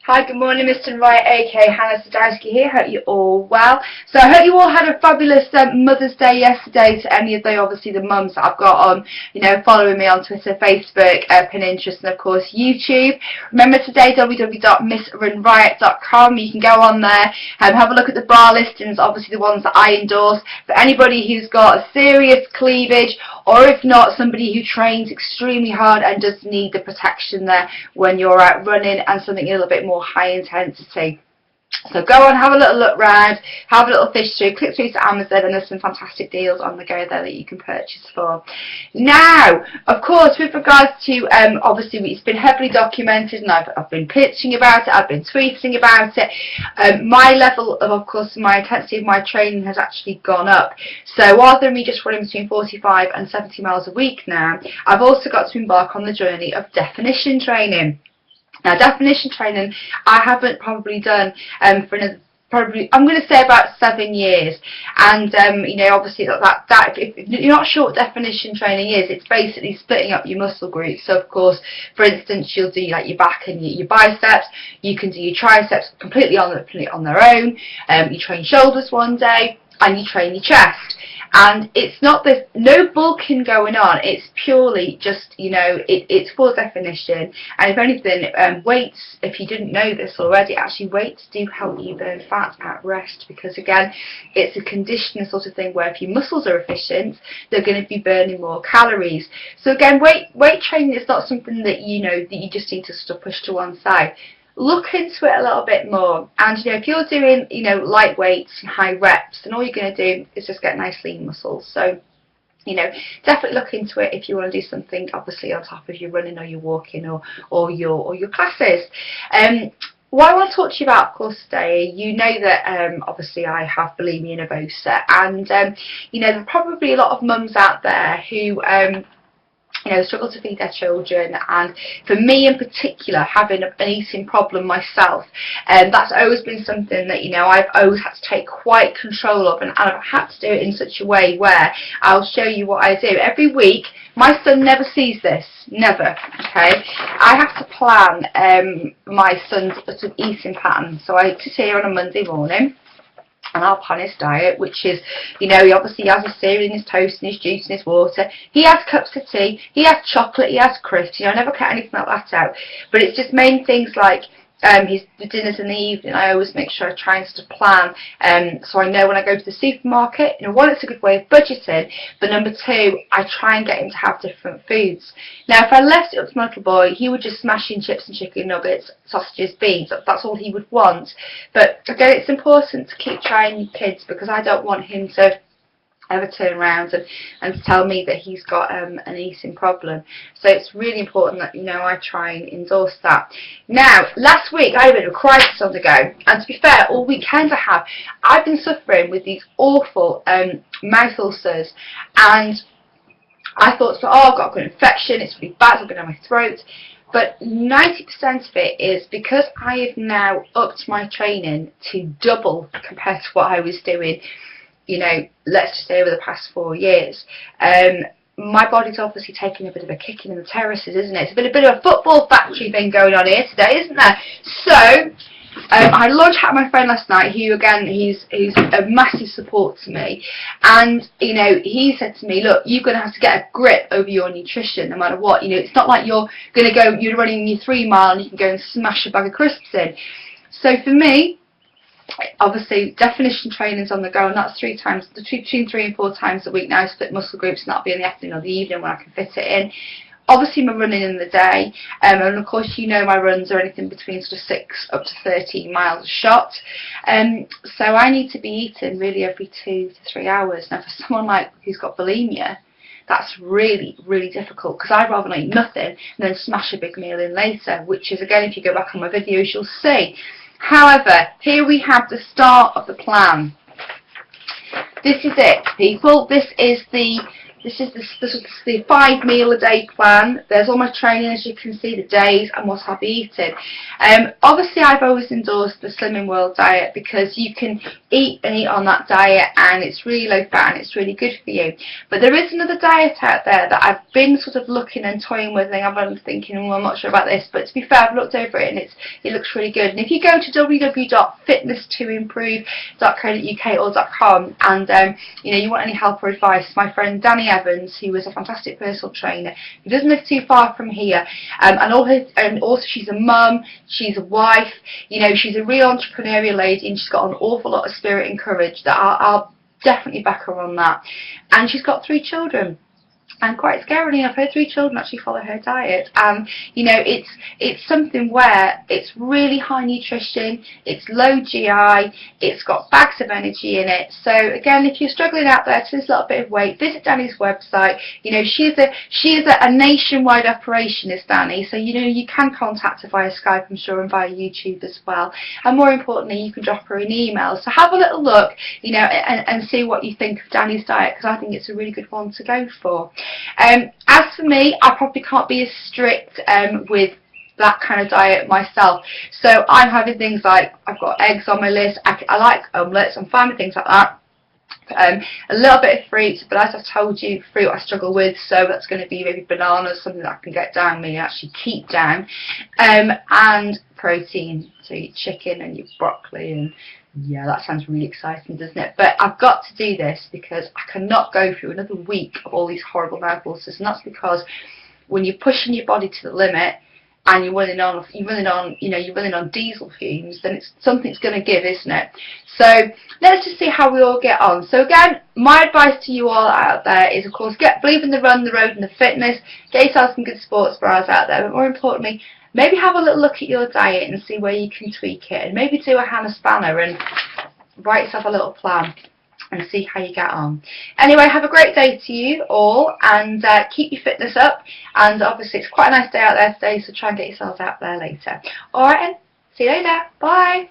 Hi, good morning, Missrunriot, aka Hannah Sadowski here. Hope you're all well. So I hope you all had a fabulous Mother's Day yesterday. To any of the mums that I've got on, following me on Twitter, Facebook, Pinterest, and of course YouTube. Remember today, www.missrunriot.com. You can go on there and have a look at the bra listings, obviously the ones that I endorse. For anybody who's got a serious cleavage, or if not, somebody who trains extremely hard and does need the protection there when you're out running, and something a little bit more high intensity. So go on, have a little look round, have a little fish through, click through to Amazon, and there's some fantastic deals on the go there that you can purchase for. Now, of course, with regards to, obviously it's been heavily documented, and I've been pitching about it, I've been tweeting about it. My level of course, my intensity of my training has actually gone up. So rather than me just running between 45 and 70 miles a week now, I've also got to embark on the journey of definition training. Now, definition training I haven't probably done for another, I'm going to say about 7 years, and obviously that if you're not sure what definition training is, it's basically splitting up your muscle groups. So of course, for instance, you'll do like your back and your biceps. You can do your triceps completely on their own. You train shoulders one day, and you train your chest. And it's not this, no bulking going on, it's purely just, it's for definition. And if anything, weights, if you didn't know this already, actually weights do help you burn fat at rest, because again, it's a conditioning sort of thing where if your muscles are efficient, they're going to be burning more calories. So again, weight training is not something that, that you just need to sort of push to one side. Look into it a little bit more, and if you're doing light weights and high reps, then all you're going to do is just get nice lean muscles. So definitely look into it if you want to do something obviously on top of your running or your walking or your classes. What I want to talk to you about, of course, today, that obviously I have bulimia nervosa, and there are probably a lot of mums out there who struggle to feed their children, and for me in particular, having an eating problem myself, that's always been something that I've always had to take quite control of, and I've had to do it in such a way where I'll show you what I do every week. My son never sees this, never. Okay, I have to plan my son's sort of eating pattern. So I sit here on a Monday morning, and I'll plan his diet, which is, he obviously has his cereal and his toast and his juice and his water. He has cups of tea, he has chocolate, he has crisps. I never cut anything like that out. But it's just main things like the dinners in the evening. I always make sure I try and sort of plan, so I know when I go to the supermarket, one, it's a good way of budgeting, but number two, I try and get him to have different foods. Now, if I left it up to my little boy, he would just smash in chips and chicken nuggets, sausages, beans. That's all he would want. But again, it's important to keep trying your kids, because I don't want him to ever turn around and tell me that he's got an eating problem. So it's really important that I try and endorse that. Now, last week I had a bit of a crisis on the go, and to be fair, all weekend I've been suffering with these awful mouth ulcers, and I thought, I've got a good infection, it's really bad, it's going down my throat. But 90% of it is because I have now upped my training to double compared to what I was doing, let's just say over the past 4 years. My body's obviously taking a bit of a kicking in the terraces, isn't it? It's a bit of a football factory thing going on here today, isn't there? So I had a lunch at my friend last night, who again, he's a massive support to me, and he said to me, look, you're going to have to get a grip over your nutrition no matter what. It's not like you're running your 3 mile and you can go and smash a bag of crisps in. So for me, obviously definition training's on the go, and that's between 3 and 4 times a week now. I split muscle groups, and that'll be in the afternoon or the evening when I can fit it in. Obviously my running in the day, and of course my runs are anything between sort of 6 up to 13 miles a shot, so I need to be eating really every 2 to 3 hours. Now for someone who's got bulimia, that's really, really difficult, because I'd rather not eat nothing and then smash a big meal in later, which is, again, if you go back on my videos, you'll see. However, here we have the start of the plan. This is it, people. This is the This is the 5 meal a day plan. There's all my training, as you can see, the days and what I'll be eating. Obviously I've always endorsed the Slimming World diet because you can eat and eat on that diet and it's really low fat and it's really good for you. But there is another diet out there that I've been sort of looking and toying with, and I've been thinking, well, I'm not sure about this, but to be fair, I've looked over it and it looks really good. And if you go to www.fitness2improve.co.uk or .com and you know, you want any help or advice, my friend Danny Evans, who is a fantastic personal trainer, who doesn't live too far from here, and also she's a mum, she's a wife, you know, she's a real entrepreneurial lady, and she's got an awful lot of spirit and courage that I'll definitely back her on that. And she's got 3 children. And quite scarily enough, her 3 children actually follow her diet, and you know, it's something where it's really high nutrition, it's low GI, it's got bags of energy in it. So again, if you're struggling out there to lose a little bit of weight, visit Danny's website. You know, she is a nationwide operation, is Danny, so you know, you can contact her via Skype, I'm sure, and via YouTube as well. And more importantly, you can drop her an email. So have a little look, you know, and see what you think of Danny's diet, because I think it's a really good one to go for. As for me, I probably can't be as strict with that kind of diet myself. So I'm having things like, I've got eggs on my list, I like omelettes, I'm fine with things like that. A little bit of fruit, but as I've told you, fruit I struggle with, so that's going to be maybe bananas, something that I can get down, maybe actually keep down, and protein, so your chicken and your broccoli, and yeah, that sounds really exciting, doesn't it? But I've got to do this because I cannot go through another week of all these horrible mouth ulcers, and that's because when you're pushing your body to the limit and you're running on diesel fumes, then something's going to give, isn't it? So let's just see how we all get on. So again, my advice to you all out there is, of course, believe in the run, the road, and the fitness. Get yourself some good sports bras out there, but more importantly, maybe have a little look at your diet and see where you can tweak it, and maybe do a Hannah Spanner and write yourself a little plan and see how you get on. Anyway, have a great day to you all, and keep your fitness up, and obviously it's quite a nice day out there today, so try and get yourselves out there later. Alright, see you later, bye!